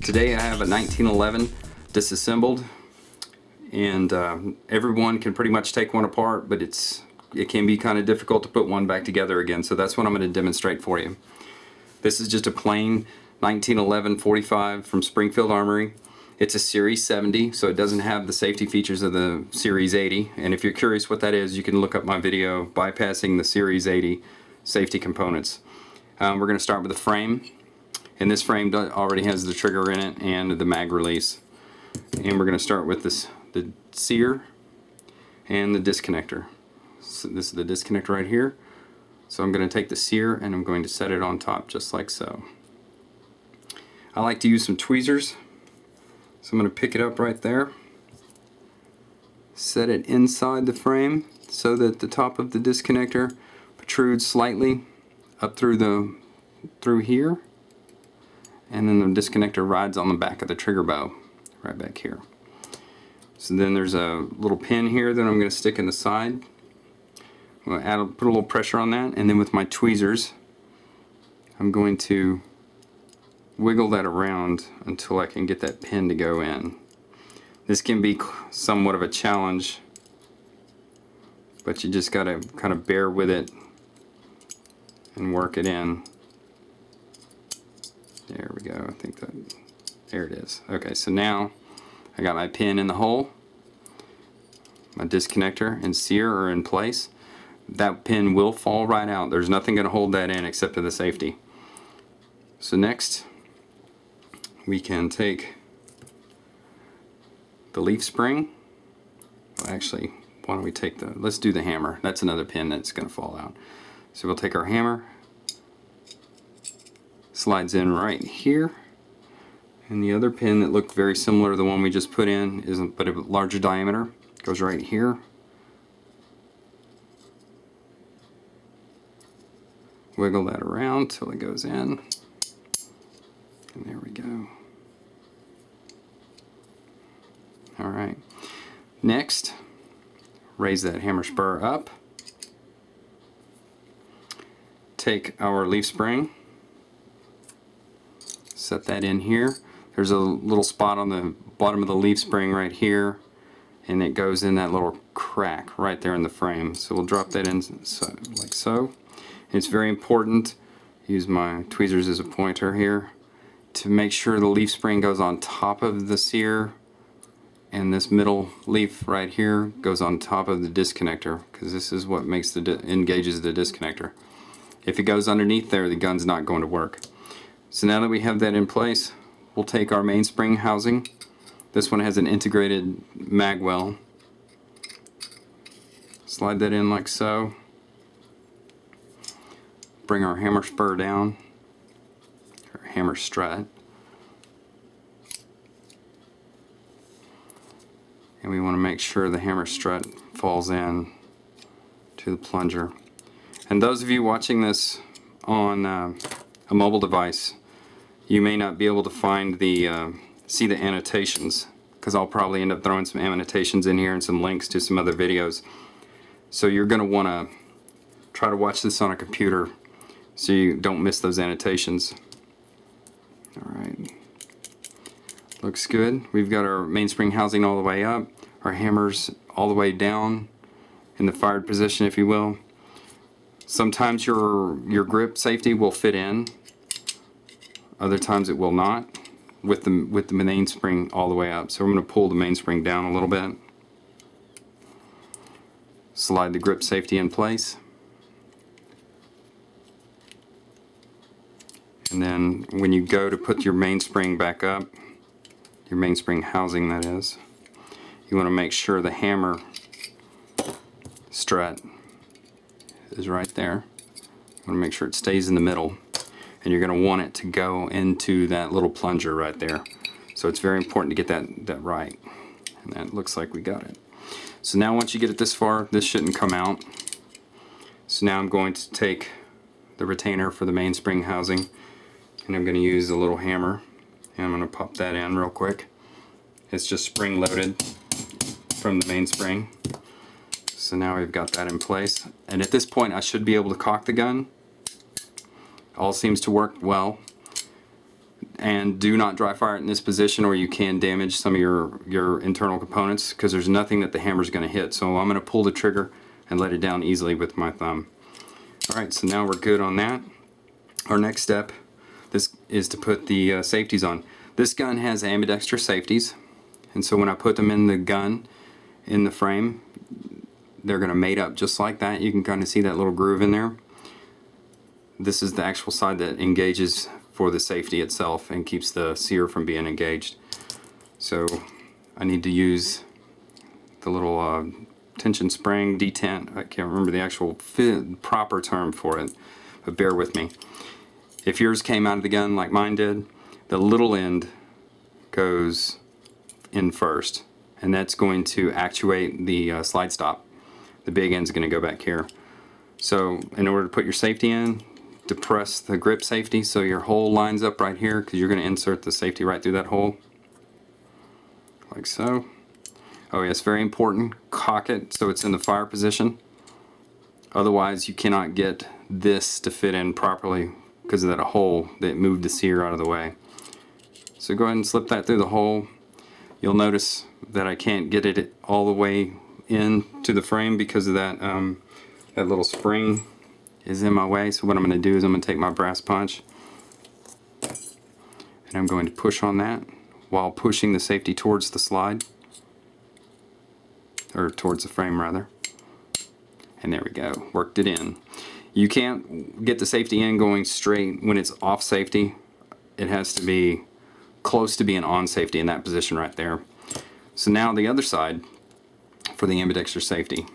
Today I have a 1911 disassembled, and everyone can pretty much take one apart, but it can be kind of difficult to put one back together again, so that's what I'm going to demonstrate for you. This is just a plain 1911 45 from Springfield Armory. It's a Series 70, so it doesn't have the safety features of the Series 80, and if you're curious what that is, you can look up my video bypassing the Series 80 safety components. We're going to start with the frame, and this frame already has the trigger in it and the mag release. And we're going to start with the sear and the disconnector. So this is the disconnector right here. So I'm going to take the sear and I'm going to set it on top just like so. I like to use some tweezers. So I'm going to pick it up right there, set it inside the frame so that the top of the disconnector protrudes slightly up through here, and then the disconnector rides on the back of the trigger bow right back here. So then there's a little pin here that I'm going to stick in the side. I'm going to put a little pressure on that, and then with my tweezers I'm going to wiggle that around until I can get that pin to go in. This can be somewhat of a challenge, but you just gotta kind of bear with it and work it in. There we go. I think there it is. Okay, so now I got my pin in the hole. My disconnector and sear are in place. That pin will fall right out. There's nothing going to hold that in except for the safety. So next we can take the leaf spring. Well, actually, why don't we take let's do the hammer. That's another pin that's going to fall out. So we'll take our hammer, slides in right here, and the other pin that looked very similar to the one we just put in, but a larger diameter, goes right here. Wiggle that around till it goes in. And there we go. Alright. Next, raise that hammer spur up. Take our leaf spring. Set that in here. There's a little spot on the bottom of the leaf spring right here, and it goes in that little crack right there in the frame. So we'll drop that in like so. And it's very important, use my tweezers as a pointer here, to make sure the leaf spring goes on top of the sear, and this middle leaf right here goes on top of the disconnector, because this is what makes engages the disconnector. If it goes underneath there, the gun's not going to work. So now that we have that in place, we'll take our mainspring housing. This one has an integrated mag well. Slide that in like so. Bring our hammer spur down, or hammer strut, and we want to make sure the hammer strut falls in to the plunger. And those of you watching this on a mobile device, you may not be able to find see the annotations, because I'll probably end up throwing some annotations in here and some links to some other videos. So you're going to want to try to watch this on a computer so you don't miss those annotations. Alright, looks good. We've got our mainspring housing all the way up, our hammers all the way down in the fired position, if you will. Sometimes your grip safety will fit in, other times it will not, with the mainspring all the way up. So I'm going to pull the mainspring down a little bit, slide the grip safety in place, and then when you go to put your mainspring back up, your mainspring housing that is, you want to make sure the hammer strut is right there. You want to make sure it stays in the middle, and you're going to want it to go into that little plunger right there. So it's very important to get that right, and that looks like we got it. So now once you get it this far, this shouldn't come out. So now I'm going to take the retainer for the mainspring housing, and I'm going to use a little hammer, and I'm going to pop that in real quick. It's just spring loaded from the mainspring. So now we've got that in place, and at this point I should be able to cock the gun. All seems to work well. And do not dry fire it in this position, or you can damage some of your internal components, because there's nothing that the hammer is going to hit. So I'm going to pull the trigger and let it down easily with my thumb. Alright, so now we're good on that. Our next step is to put the safeties on. This gun has ambidextrous safeties, and so when I put them in the gun, in the frame, they're going to mate up just like that. You can kind of see that little groove in there. This is the actual side that engages for the safety itself and keeps the sear from being engaged. So I need to use the little tension spring detent. I can't remember the actual proper term for it, but bear with me. If yours came out of the gun like mine did, the little end goes in first, and that's going to actuate the slide stop. The big end's going to go back here. So in order to put your safety in, depress the grip safety so your hole lines up right here, because you're going to insert the safety right through that hole, like so. Oh yes, very important, cock it so it's in the fire position. Otherwise you cannot get this to fit in properly because of that hole that moved the sear out of the way. So go ahead and slip that through the hole. You'll notice that I can't get it all the way into the frame because of that that little spring is in my way. So what I'm going to do is I'm going to take my brass punch and I'm going to push on that while pushing the safety towards the slide, or towards the frame rather. And there we go, worked it in. You can't get the safety in going straight when it's off safety. It has to be close to being on safety in that position right there. So now the other side for the ambidextrous safety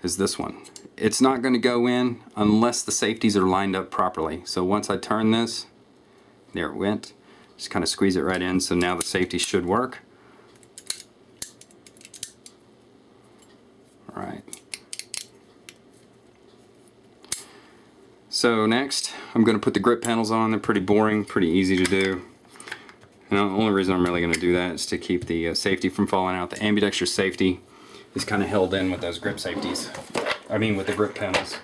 is this one. It's not going to go in unless the safeties are lined up properly. So once I turn this, there it went. Just kind of squeeze it right in, so now the safety should work. Alright. So next, I'm going to put the grip panels on. They're pretty boring, pretty easy to do. And the only reason I'm really going to do that is to keep the safety from falling out. The ambidextrous safety is kind of held in with those grip safeties. I mean with the grip panels.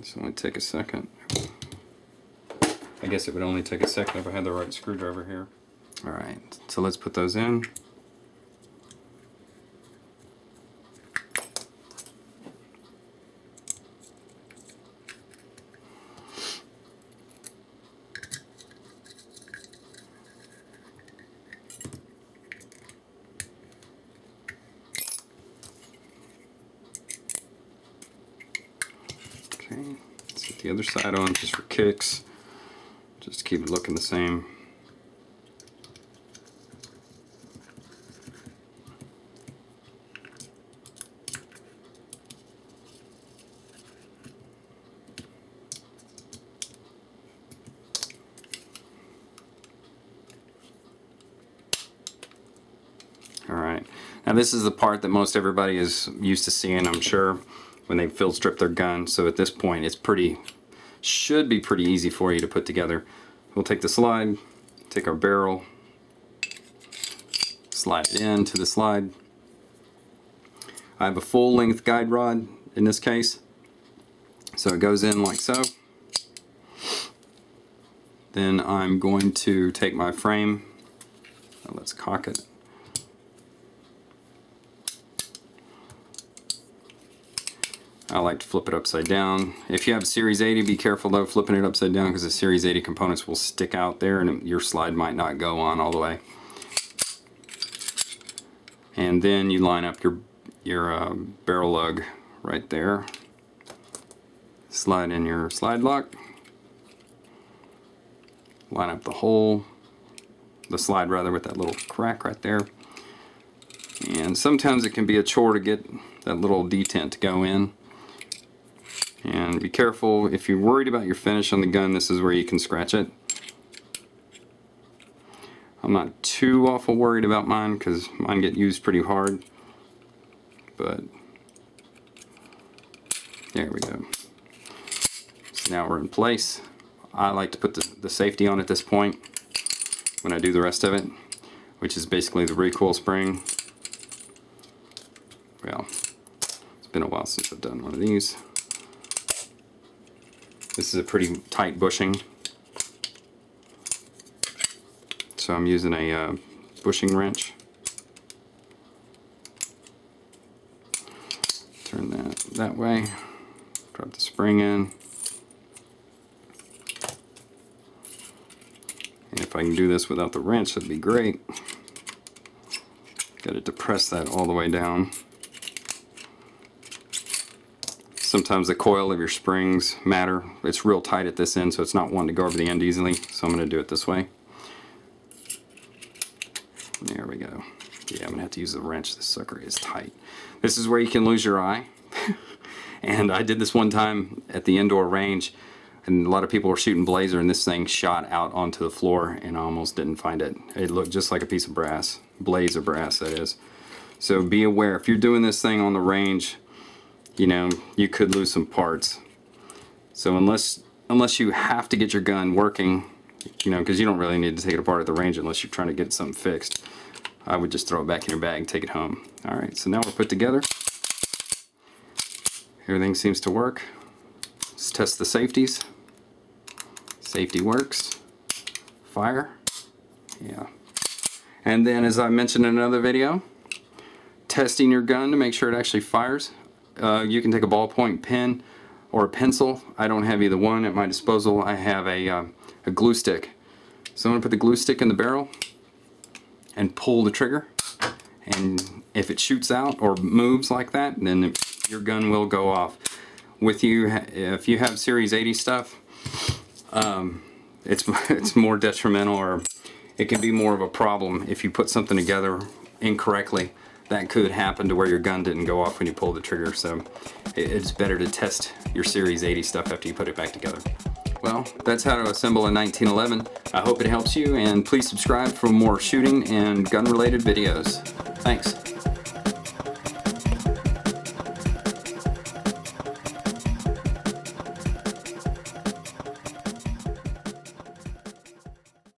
This will only take a second. I guess it would only take a second if I had the right screwdriver here. Alright, so let's put those in. Okay, let's get the other side on just for kicks. Just to keep it looking the same. Alright, now this is the part that most everybody is used to seeing, I'm sure, when they field strip their gun. So at this point it's should be pretty easy for you to put together. We'll take the slide, take our barrel, slide it into the slide. I have a full length guide rod in this case, so it goes in like so. Then I'm going to take my frame, let's cock it. I like to flip it upside down. If you have a Series 80, be careful though flipping it upside down, because the Series 80 components will stick out there and your slide might not go on all the way. And then you line up your barrel lug right there. Slide in your slide lock. Line up the slide rather, with that little crack right there. And sometimes it can be a chore to get that little detent to go in. And be careful, if you're worried about your finish on the gun, this is where you can scratch it. I'm not too awful worried about mine because mine get used pretty hard. But there we go. So now we're in place. I like to put the safety on at this point when I do the rest of it, which is basically the recoil spring. Well, it's been a while since I've done one of these. This is a pretty tight bushing, so I'm using a bushing wrench. Turn that way, drop the spring in, and if I can do this without the wrench, that'd be great. Got to depress that all the way down. Sometimes the coil of your springs matter. It's real tight at this end, so it's not wanting to go over the end easily, so I'm going to do it this way. There we go. Yeah, I'm going to have to use the wrench. This sucker is tight. This is where you can lose your eye. And I did this one time at the indoor range, and a lot of people were shooting blazer, and this thing shot out onto the floor, and I almost didn't find it. It looked just like a piece of brass. Blaze of brass, that is. So be aware, if you're doing this thing on the range, you know, you could lose some parts. So unless you have to get your gun working, you know, because you don't really need to take it apart at the range unless you're trying to get something fixed, I would just throw it back in your bag and take it home. Alright, so now we're put together. Everything seems to work. Let's test the safeties. Safety works. Fire. Yeah. And then, as I mentioned in another video, testing your gun to make sure it actually fires. You can take a ballpoint pen or a pencil. I don't have either one at my disposal. I have a glue stick. So I'm going to put the glue stick in the barrel and pull the trigger. And if it shoots out or moves like that, then your gun will go off. With you, if you have Series 80 stuff, it's more detrimental, or it can be more of a problem if you put something together incorrectly. That could happen to where your gun didn't go off when you pull the trigger, so it's better to test your Series 80 stuff after you put it back together. Well, that's how to assemble a 1911. I hope it helps you, and please subscribe for more shooting and gun-related videos. Thanks.